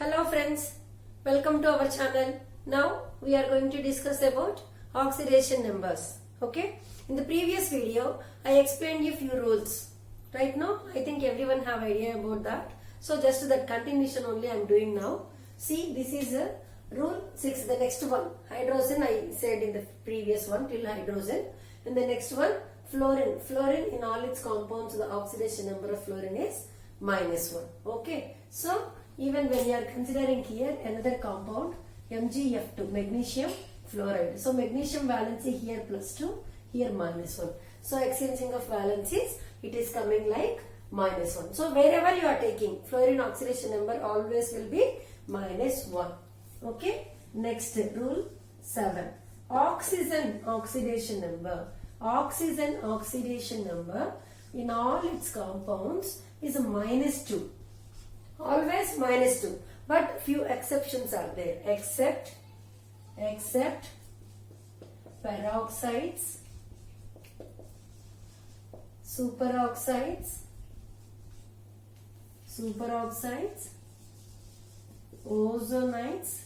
Hello friends, welcome to our channel. Now we are going to discuss about oxidation numbers. Okay, in the previous video I explained a few rules. Right now I think everyone have idea about that. So just that continuation only I am doing now. See, this is a rule 6. The next one, hydrogen, I said in the previous one till hydrogen. And the next one, fluorine. Fluorine in all its compounds, the oxidation number of fluorine is -1. Okay, so even when you are considering here another compound, MgF2, magnesium fluoride. So magnesium valency here +2, here -1. So exchanging of valencies, it is coming like -1. So wherever you are taking, fluorine oxidation number always will be -1. Okay. Next, rule 7. Oxygen oxidation number. Oxygen oxidation number in all its compounds is -2. Always -2. But few exceptions are there. Except peroxides, superoxides, ozonides,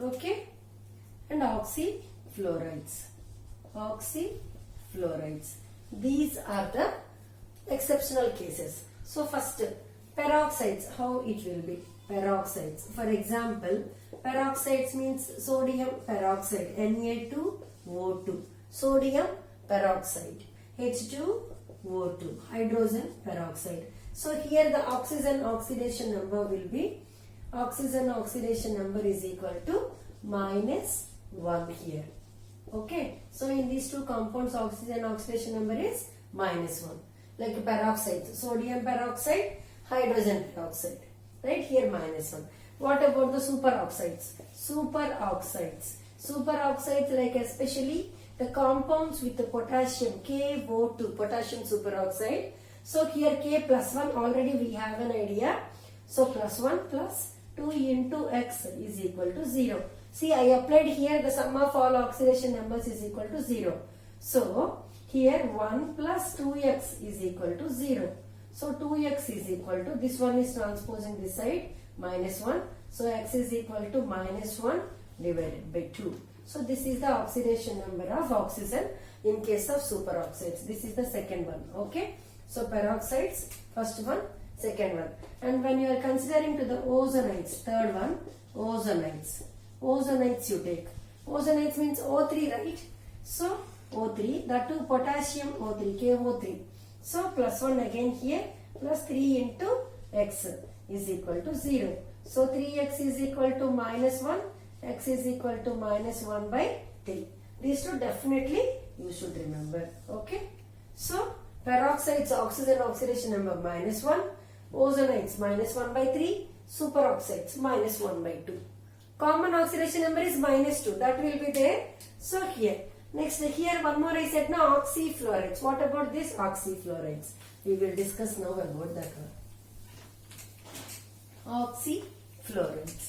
okay, and oxyfluorides. These are the exceptional cases. So first, peroxides, how it will be? Peroxides. For example, peroxides means sodium peroxide, Na2O2. Sodium peroxide, H2O2, hydrogen peroxide. So here the oxygen oxidation number will be, oxygen oxidation number is equal to -1 here. Okay, so in these two compounds oxygen oxidation number is -1. Like peroxide, sodium peroxide, hydrogen peroxide, right? Here -1. What about the superoxides? Superoxides like especially the compounds with the potassium, KO2, potassium superoxide. So here K +1, already we have an idea. So +1 + 2 into X is equal to 0. See, I applied here the sum of all oxidation numbers is equal to 0. So here 1 + 2X is equal to 0. So 2X is equal to, this one is transposing this side, -1. So X is equal to -1 divided by 2. So this is the oxidation number of oxygen in case of superoxides. This is the second one. Okay. So peroxides, first one, second one. And when you are considering to the ozonides, third one, ozonides. Ozonides you take. Ozonides means O3, right? So O3, that too potassium O3, KO3. So +1 again here, +3 into X is equal to 0. So 3X is equal to -1, X is equal to -1 by 3. These two definitely you should remember. Okay. So peroxides oxygen oxidation number -1, ozonides -1 by 3, superoxides -1 by 2. Common oxidation number is -2. That will be there. So here. Next, here one more I said now, oxyfluorides. What about this oxyfluorides? We will discuss now about that one. Oxyfluorides.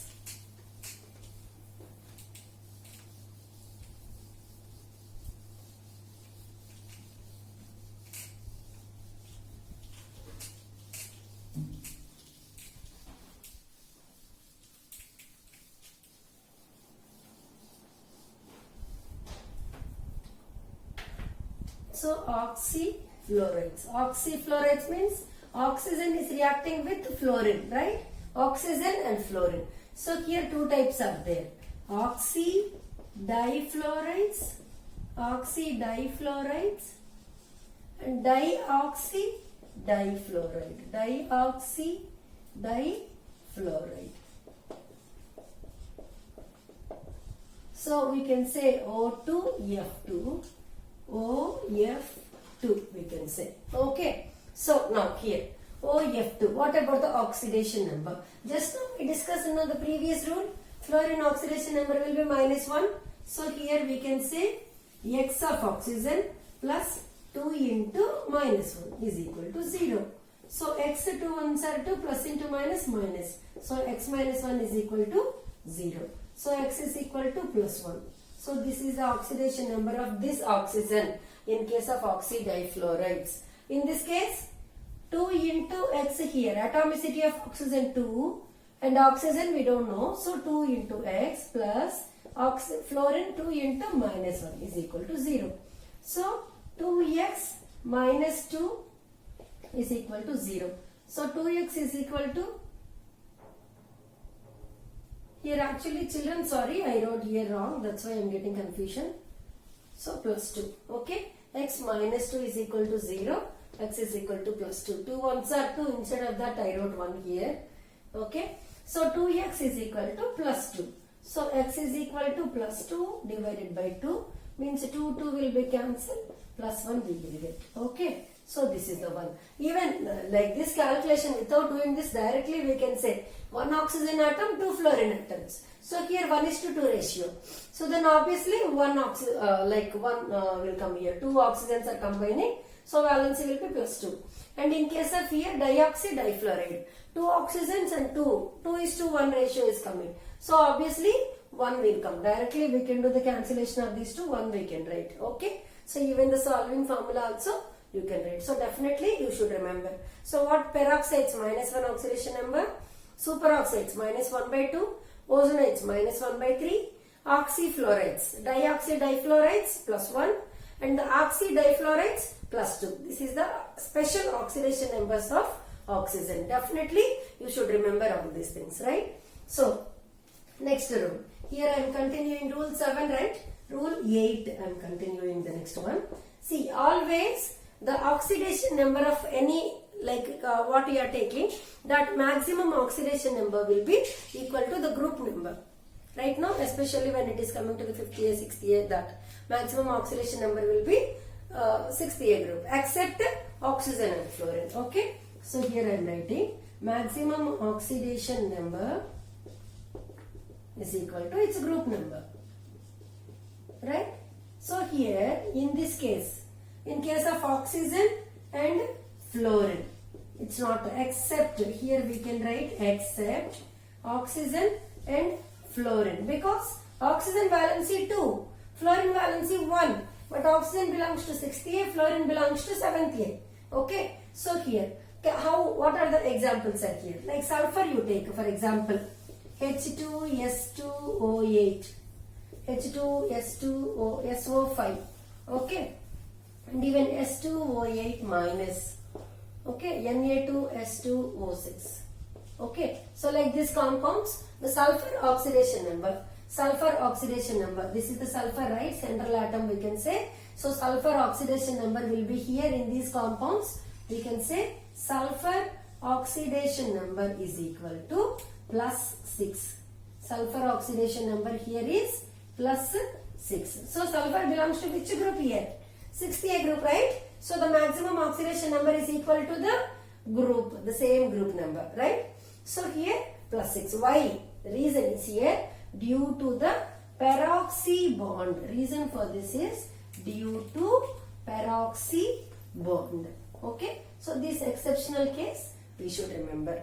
So oxyfluorides. Oxyfluorides means oxygen is reacting with fluorine, right? Oxygen and fluorine. So here two types are there. Oxydifluorides and dioxydifluoride. So we can say O2F2, OF2 we can say. Okay. So now here OF2. What about the oxidation number? Just now we discussed in the previous rule. Fluorine oxidation number will be -1. So here we can say X of oxygen plus 2 into -1 is equal to 0. So X 2 ones are 2, plus into minus minus. So X minus 1 is equal to 0. So X is equal to +1. So this is the oxidation number of this oxygen in case of oxidifluorides. In this case, 2 into X here, atomicity of oxygen 2 and oxygen we don't know. So 2 into X plus fluorine 2 into minus 1 is equal to 0. So 2X minus 2 is equal to 0. So 2X is equal to, here actually children, sorry, I wrote here wrong, that's why I am getting confusion. So plus 2, okay. X minus 2 is equal to 0, X is equal to plus 2. 2 ones are 2, instead of that I wrote 1 here, okay. So 2X is equal to plus 2. So X is equal to plus 2 divided by 2, means 2 will be cancelled, plus 1 we will get, okay. So this is the one. Even like this calculation, without doing this directly, we can say 1 oxygen atom, 2 fluorine atoms. So here 1:2 ratio. So then obviously 1 will come here. 2 oxygens are combining. So valency will be plus 2. And in case of here dioxydifluoride, 2 oxygens and 2:1 ratio is coming. So obviously 1 will come. Directly we can do the cancellation of these two, 1 we can write. Okay. So even the solving formula also you can write. So definitely you should remember. So what? Peroxides minus 1 oxidation number, superoxides minus 1 by 2, ozonides minus 1 by 3, oxyfluorides, dioxydifluorides plus 1 and the oxydifluorides plus 2. This is the special oxidation numbers of oxygen. Definitely you should remember all these things, right? So next rule. Here I am continuing rule 7, right? Rule 8 I am continuing the next one. See, always the oxidation number of any what you are taking, that maximum oxidation number will be equal to the group number. Right now, especially when it is coming to the 50A, 60A, that maximum oxidation number will be 60A group, except oxygen and fluorine. Okay. So here I am writing maximum oxidation number is equal to its group number. Right. So here in this case, in case of oxygen and fluorine, it's not except, here we can write except oxygen and fluorine, because oxygen valency 2, fluorine valency 1, but oxygen belongs to 60A, fluorine belongs to 7th. Okay. So here, what are the examples are here? Like sulfur you take, for example, H2S2O8, H2S2SO5, okay, and even S2O8 minus, okay, Na2S2O6, okay. So like these compounds, the sulfur oxidation number, this is the sulfur, right, central atom we can say. So sulfur oxidation number will be here in these compounds, we can say sulfur oxidation number is equal to plus 6. Sulfur oxidation number here is plus 6. So sulfur belongs to which group here? 60A group, right? So the maximum oxidation number is equal to the group, the same group number, right? So here plus 6. Why? The reason is here due to the peroxy bond. Reason for this is due to peroxy bond. Okay. So this exceptional case we should remember.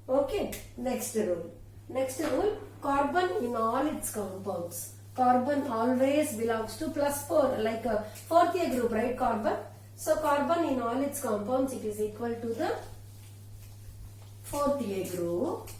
Okay. Next rule. Next rule, carbon in all its compounds. Carbon always belongs to plus 4, like a 4th group, right, carbon. So carbon in all its compounds, it is equal to the 4th group.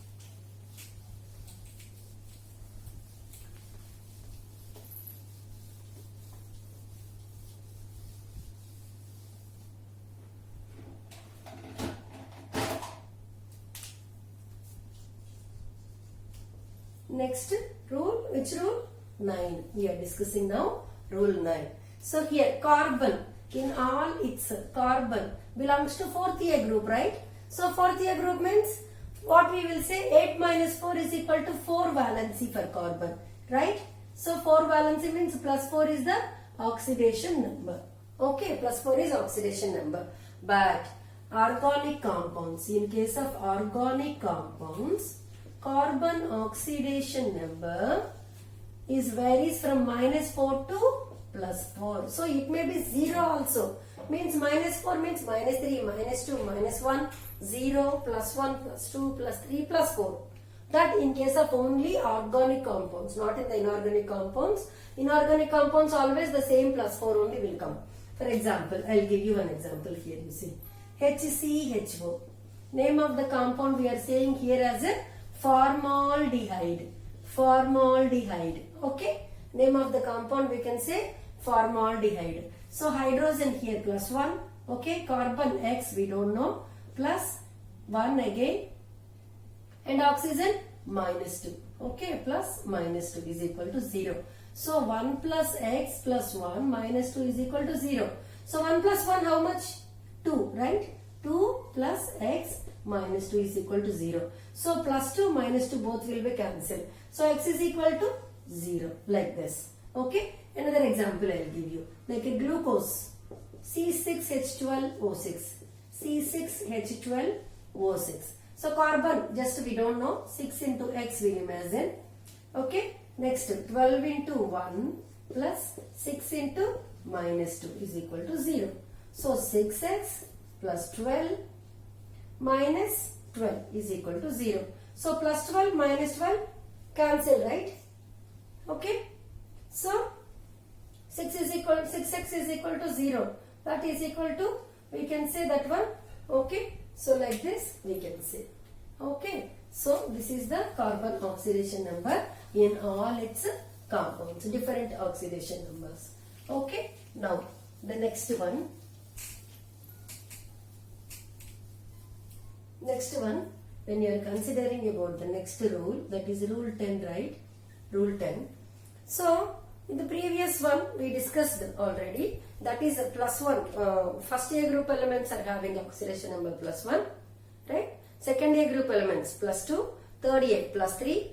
Next rule, which rule? 9. We are discussing now rule 9. So here carbon in all its carbon belongs to 4th group, right? So 4th group means what we will say 8 minus 4 is equal to 4 valency for carbon, right? So 4 valency means plus 4 is the oxidation number. Okay, plus 4 is oxidation number. But organic compounds, in case of organic compounds, carbon oxidation number is varies from minus 4 to plus 4. So it may be 0 also. Means minus 4 means minus 3, minus 2, minus 1, 0, plus 1, plus 2, plus 3, plus 4. That in case of only organic compounds, not in the inorganic compounds. Inorganic compounds always the same plus 4 only will come. For example, I'll give you an example here. You see, HCHO. Name of the compound we are saying here as a formaldehyde. Formaldehyde. Okay. Name of the compound we can say formaldehyde. So hydrogen here plus 1. Okay. Carbon X we don't know. Plus 1 again. And oxygen minus 2. Okay. Plus minus 2 is equal to 0. So 1 plus X plus 1 minus 2 is equal to 0. So 1 plus 1 how much? 2, right? 2 plus X minus 2 is equal to 0. So plus 2 minus 2 both will be cancelled. So X is equal to 0 like this. Okay. Another example I will give you. Like a glucose. C6H12O6. C6H12O6. So carbon just we don't know. 6 into X we imagine. Okay. Next 12 into 1 plus 6 into minus 2 is equal to 0. So 6x plus 12 minus 12 is equal to 0. So plus 12 minus 12 cancel, right? Okay. So 6x is equal to 0. That is equal to, we can say that one. Okay. So like this we can say. Okay. So this is the carbon oxidation number in all its compounds, different oxidation numbers. Okay. Now the next one. Next one, when you are considering about the next rule, that is rule 10, right? Rule 10. So in the previous one we discussed already. That is a plus 1. First A group elements are having oxidation number plus 1, right? Second A group elements plus 2, third A plus 3,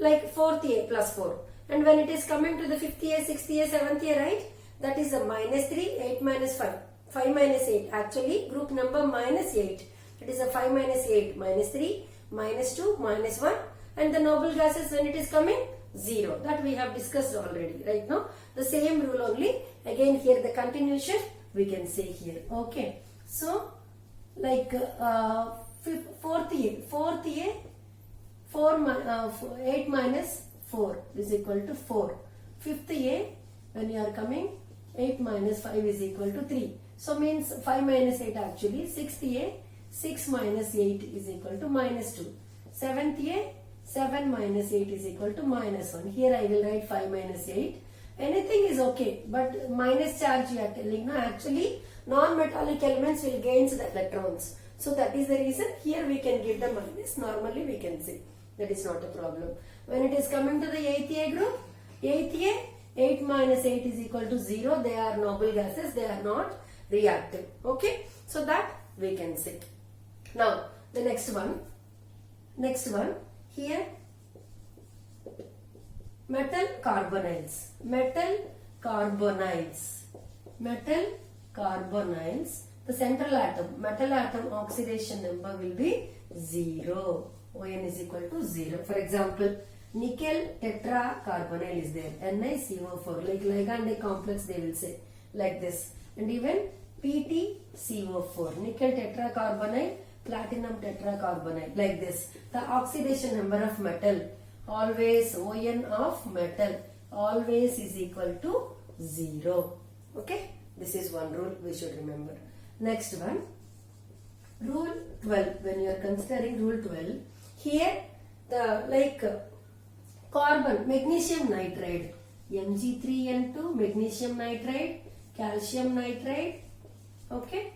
like fourth A plus 4. And when it is coming to the fifth A, sixth A, seventh A, right? That is a minus 3, 8 minus 5. 5 minus 8. Actually, group number minus 8. It is a 5 minus 8, minus 3, minus 2, minus 1. And the noble gases when it is coming, 0. That we have discussed already, right now. The same rule only. Again here the continuation we can say here. Okay. So, like fourth A, 8 minus 4 is equal to 4. Fifth A, when you are coming, 8 minus 5 is equal to 3. So means 5 minus 8 actually. Sixth A, 6 minus 8 is equal to minus 2. Seventh A, 7 minus 8 is equal to minus 1. Here I will write 5 minus 8. Anything is okay, but minus charge you are telling. No, actually non-metallic elements will gain the electrons. So that is the reason here we can give the minus. Normally we can say that is not a problem. When it is coming to the 8th A group, 8th A, 8 minus 8 is equal to 0. They are noble gases. They are not reactive. Okay. So that we can say. Now the next one. Next one. Here metal carbonyls. Metal carbonyls. Metal carbonyls. The central atom, metal atom oxidation number will be 0. ON is equal to 0. For example, nickel tetracarbonyl is there. NiCO4. Like ligand complex they will say. Like this. And even PtCO4. Nickel tetracarbonyl, platinum tetracarbonyl. Like this. The oxidation number of metal. Always ON of metal. Always is equal to 0. Okay. This is one rule we should remember. Next one, rule 12. When you are considering rule 12, here the carbon, magnesium nitride, Mg3N2, magnesium nitride, calcium nitride, okay,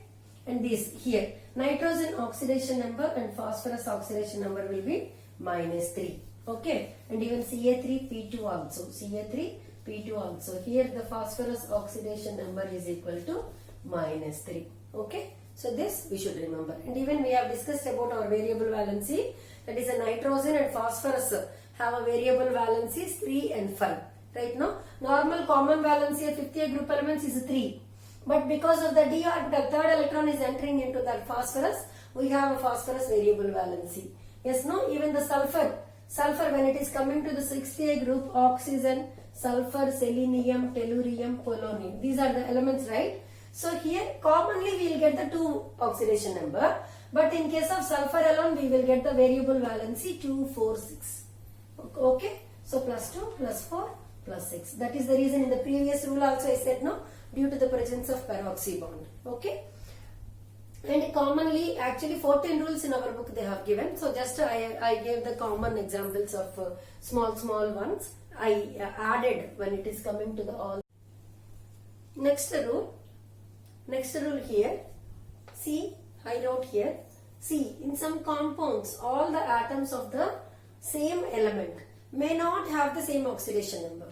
and this here, nitrogen oxidation number and phosphorus oxidation number will be minus 3, okay, and even Ca3P2 also, Ca3P2 also. Here the phosphorus oxidation number is equal to minus 3. Okay, so this we should remember. And even we have discussed about our variable valency, that is a nitrogen and phosphorus have a variable valencies 3 and 5. Right now, normal common valency of 5th A group elements is 3. But because of the d orbital, third electron is entering into that phosphorus, we have a phosphorus variable valency. Yes, no, even the sulfur when it is coming to the 6th A group, oxygen, sulfur, selenium, tellurium, polonium. These are the elements, right? So here commonly we will get the 2 oxidation number, but in case of sulfur alone we will get the variable valency 2, 4, 6. Okay, so plus 2, plus 4, plus 6. That is the reason in the previous rule also I said no, due to the presence of peroxy bond. Okay. And commonly, actually 14 rules in our book they have given. So just I gave the common examples of small ones. I added when it is coming to the all. Next rule here. See, I wrote here. See, in some compounds, all the atoms of the same element may not have the same oxidation number.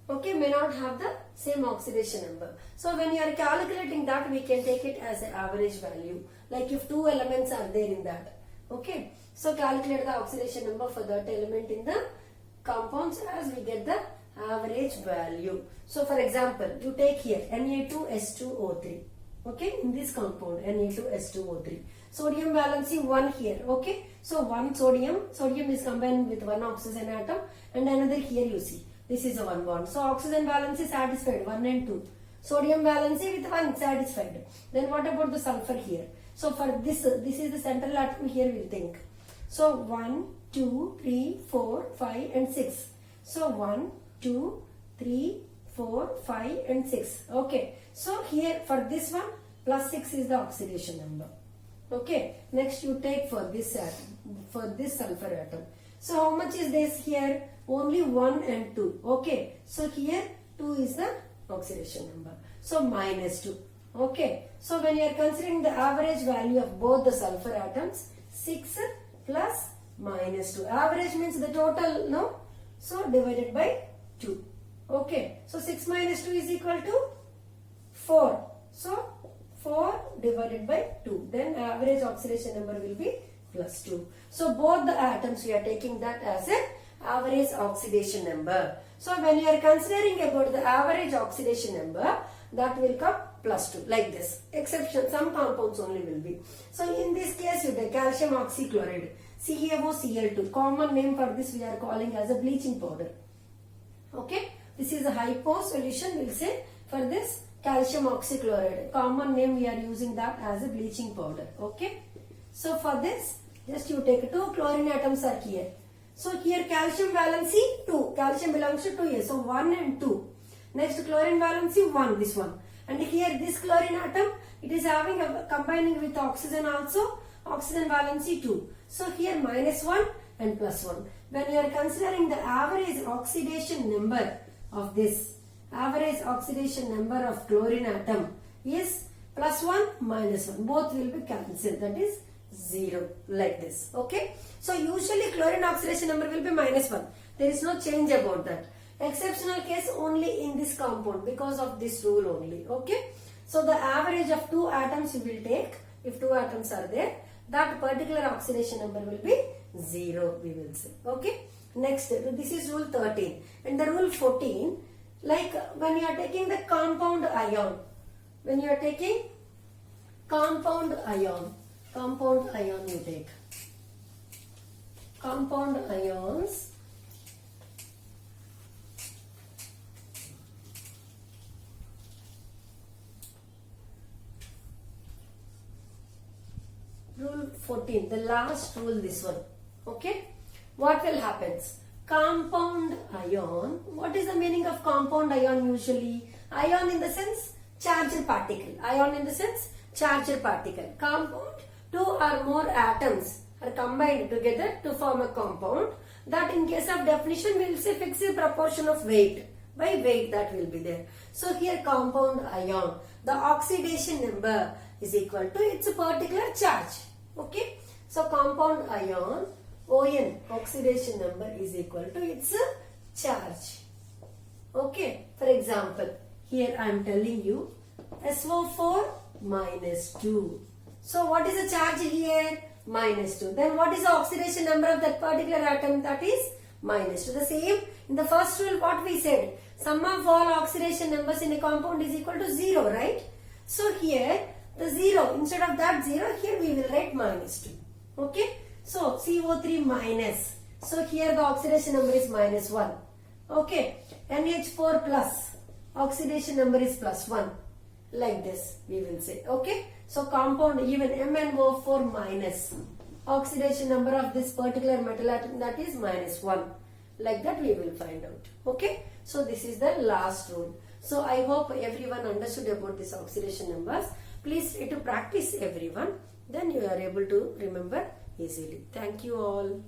Okay, may not have the same oxidation number. So when you are calculating that, we can take it as an average value. Like if two elements are there in that. Okay, so calculate the oxidation number for that element in the compounds as we get the average value. So for example, you take here Na2S2O3. Okay, in this compound Na2S2O3. Sodium valency 1 here. Okay, so one sodium is combined with one oxygen atom, and another here you see. This is a 1 bond. So oxygen valency satisfied 1 and 2. Sodium valency with 1 satisfied. Then what about the sulfur here? So for this is the central atom here we'll think. So 1, 2, 3, 4, 5 and 6. So 1, 2, 3, 4, 5 and 6. Okay. So here for this one plus 6 is the oxidation number. Okay. Next you take for this atom, for this sulfur atom. So how much is this here? Only 1 and 2. Okay. So here 2 is the oxidation number. So minus 2. Okay. So when you are considering the average value of both the sulfur atoms, 6 plus minus 2. Average means the total, no? So divided by 2. Okay. So 6 minus 2 is equal to 4. So 4 divided by 2. Then average oxidation number will be plus 2. So both the atoms we are taking that as an average oxidation number. So when you are considering about the average oxidation number, that will come plus 2 like this. Exception, some compounds only will be. So in this case you take calcium oxychloride, CaOCl2. Common name for this we are calling as a bleaching powder. Okay. This is a hypo solution, we'll say, for this calcium oxychloride. Common name we are using that as a bleaching powder. Okay. So for this, just you take 2 chlorine atoms are here. So here calcium valency 2. Calcium belongs to 2 here. So 1 and 2. Next chlorine valency 1, this one. And here this chlorine atom, it is having a combining with oxygen also. Oxygen valency 2. So here minus 1 and plus 1. When you are considering the average oxidation number of this, average oxidation number of chlorine atom is plus 1 minus 1. Both will be cancelled. That is 0 like this. Okay. So usually chlorine oxidation number will be minus 1. There is no change about that. Exceptional case only in this compound because of this rule only. Okay. So the average of 2 atoms you will take. If 2 atoms are there, that particular oxidation number will be 0 we will say. Okay. Next, this is rule 13. And the rule 14, like when you are taking the compound ion, when you are taking compound ion you take. Compound ions, rule 14, the last rule, this one. Okay. What will happen? Compound ion. What is the meaning of compound ion usually? Ion in the sense charged particle. Ion in the sense charged particle. Compound, 2 or more atoms are combined together to form a compound. That in case of definition we will say fixed proportion of weight. By weight that will be there. So here compound ion, the oxidation number is equal to its particular charge. Okay. So compound ion, ON, oxidation number is equal to its charge. Okay. For example, here I am telling you SO4 minus 2. So what is the charge here? Minus 2. Then what is the oxidation number of that particular atom? That is minus 2. The same in the first rule what we said. Sum of all oxidation numbers in a compound is equal to 0, right? So here the 0, instead of that 0, here we will write minus 2. Okay. So CO3 minus. So here the oxidation number is minus 1. Okay. NH4 plus. Oxidation number is plus 1. Like this we will say. Okay. So compound even MnO4 minus. Oxidation number of this particular metal atom, that is minus 1. Like that we will find out. Okay. So this is the last rule. So I hope everyone understood about these oxidation numbers. Please try to practice everyone. Then you are able to remember easily. Thank you all.